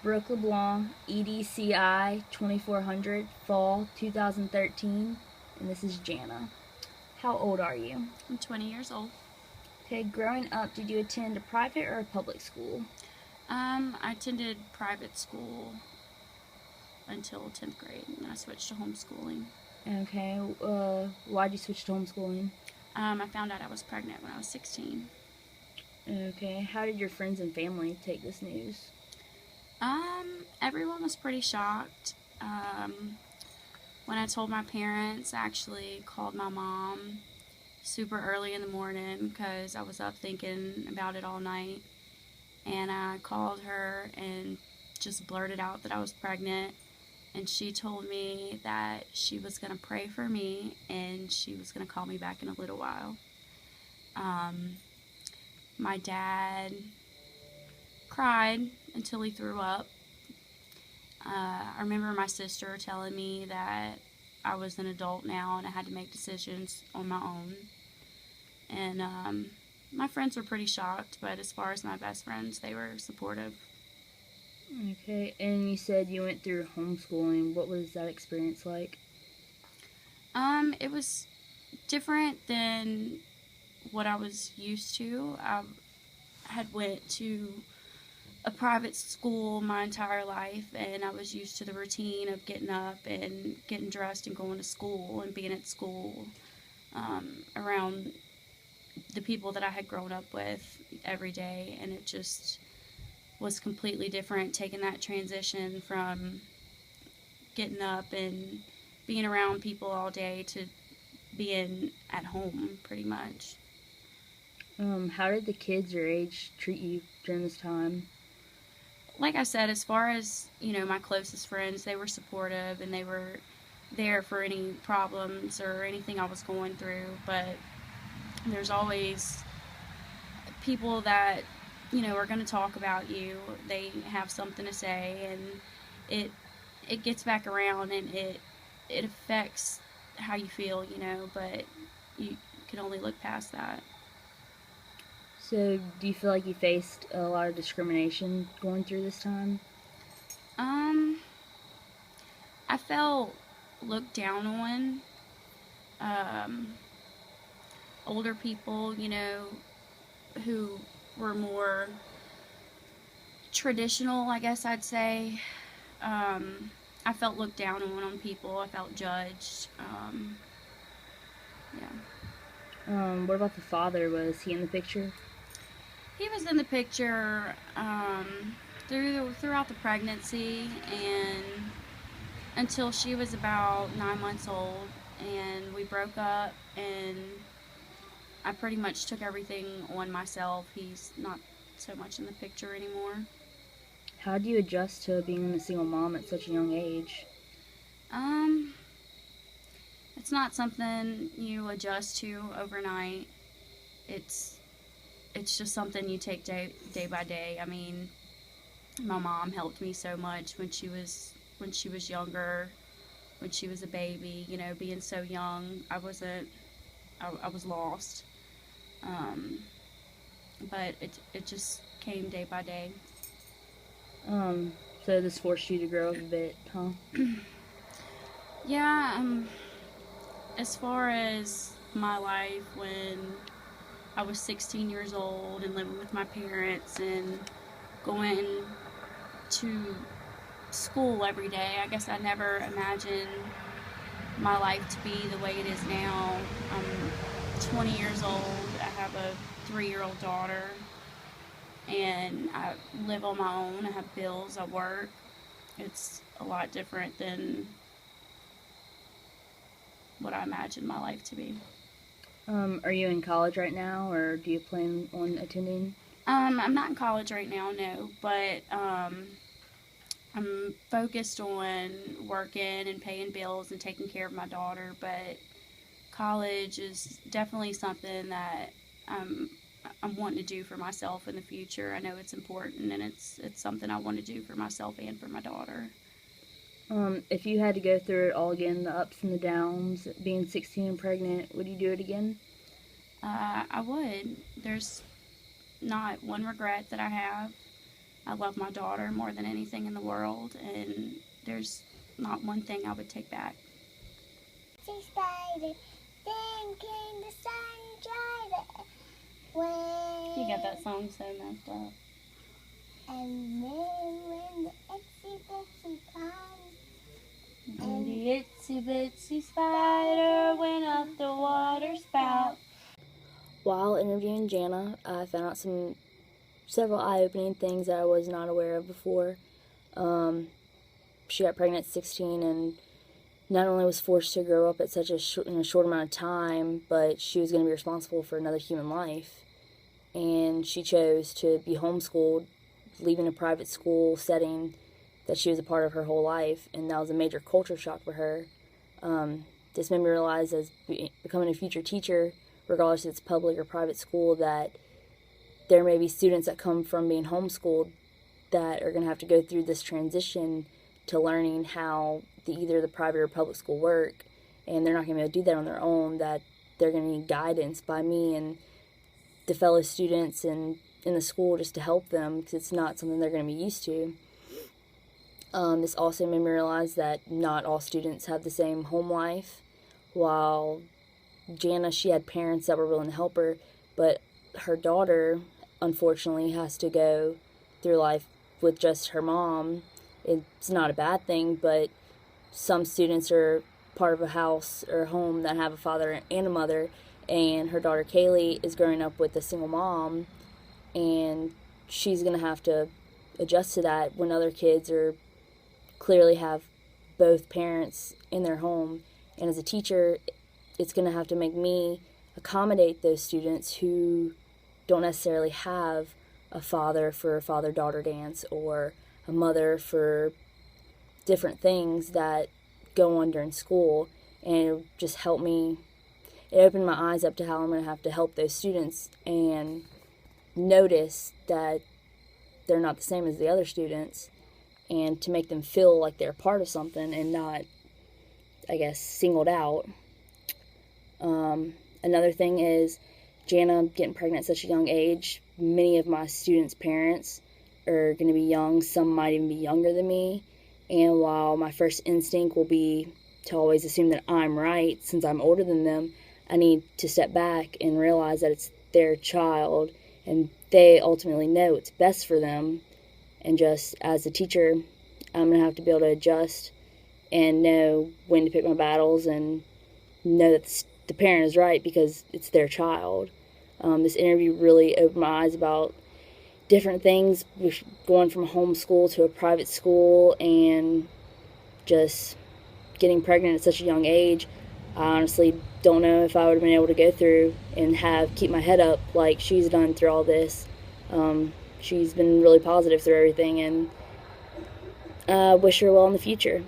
Brooke LeBlanc, EDCI 2400, Fall 2013, and this is Jana. How old are you? I'm 20 years old. Okay, growing up, did you attend a private or a public school? I attended private school until 10th grade, and then I switched to homeschooling. Okay, why'd you switch to homeschooling? I found out I was pregnant when I was 16. Okay, how did your friends and family take this news? Everyone was pretty shocked. When I told my parents, I actually called my mom super early in the morning because I was up thinking about it all night. And I called her and just blurted out that I was pregnant. And she told me that she was going to pray for me and she was going to call me back in a little while. Um, my dad cried until he threw up. I remember my sister telling me that I was an adult now and I had to make decisions on my own. And my friends were pretty shocked, but as far as my best friends, they were supportive. Okay, and you said you went through homeschooling. What was that experience like? It was different than what I was used to. I had went to a private school my entire life, and I was used to the routine of getting up and getting dressed and going to school and being at school around the people that I had grown up with every day, and it just was completely different taking that transition from getting up and being around people all day to being at home pretty much. How did the kids your age treat you during this time? Like I said, as far as, my closest friends, they were supportive and they were there for any problems or anything I was going through, but there's always people that, are going to talk about you. They have something to say, and it gets back around, and it affects how you feel, but you can only look past that. So, do you feel like you faced a lot of discrimination going through this time? Um, I felt looked down on. Um, Older people, who were more traditional, I guess I'd say. I felt looked down on people. I felt judged. Yeah. What about the father? Was he in the picture? He was in the picture throughout the pregnancy and until she was about 9 months old, and we broke up, and I pretty much took everything on myself. He's not so much in the picture anymore. How do you adjust to being a single mom at such a young age? Um, it's not something you adjust to overnight. It's it's just something you take day by day. I mean, my mom helped me so much when she was younger, when she was a baby. Being so young, I wasn't. I was lost. Um, but it just came day by day. Um, so this forced you to grow up a bit, huh? Yeah. As far as my life when I was 16 years old and living with my parents and going to school every day, I guess I never imagined my life to be the way it is now. I'm 20 years old. I have a 3-year-old daughter, and I live on my own. I have bills. I work. It's a lot different than what I imagined my life to be. Are you in college right now, or do you plan on attending? I'm not in college right now, no, but I'm focused on working and paying bills and taking care of my daughter. But college is definitely something that I'm wanting to do for myself in the future. I know it's important, and it's something I want to do for myself and for my daughter. If you had to go through it all again, the ups and the downs, being 16 and pregnant, would you do it again? I would. There's not one regret that I have. I love my daughter more than anything in the world, and there's not one thing I would take back. Spider, then came the sun when You got that song so messed up. And then when the itsy bitsy comes, And the itsy bitsy spider went up the water spout. While interviewing Jana, I found out several eye-opening things that I was not aware of before. She got pregnant at 16 and not only was forced to grow up at such in a short amount of time, but she was going to be responsible for another human life. And she chose to be homeschooled, leaving a private school setting that she was a part of her whole life, and that was a major culture shock for her. This made me realize, as becoming a future teacher, regardless if it's public or private school, that there may be students that come from being homeschooled that are going to have to go through this transition to learning how either the private or public school work, and they're not going to be able to do that on their own, that they're going to need guidance by me and the fellow students and in the school just to help them, because it's not something they're going to be used to. This also made me realize that not all students have the same home life. While Jana, she had parents that were willing to help her, but her daughter, unfortunately, has to go through life with just her mom. It's not a bad thing, but some students are part of a house or a home that have a father and a mother, and her daughter Kaylee is growing up with a single mom, and she's going to have to adjust to that when other kids clearly have both parents in their home. And as a teacher, it's going to have to make me accommodate those students who don't necessarily have a father for a father-daughter dance or a mother for different things that go on during school. And it just helped me, it opened my eyes up to how I'm going to have to help those students and notice that they're not the same as the other students, and to make them feel like they're part of something and not, I guess, singled out. Another thing is Jana getting pregnant at such a young age. Many of my students' parents are going to be young. Some might even be younger than me. And while my first instinct will be to always assume that I'm right since I'm older than them, I need to step back and realize that it's their child and they ultimately know what's best for them. And just as a teacher, I'm going to have to be able to adjust and know when to pick my battles and know that the parent is right because it's their child. This interview really opened my eyes about different things, going from homeschool to a private school and just getting pregnant at such a young age. I honestly don't know if I would have been able to go through and keep my head up like she's done through all this. She's been really positive through everything, and I wish her well in the future.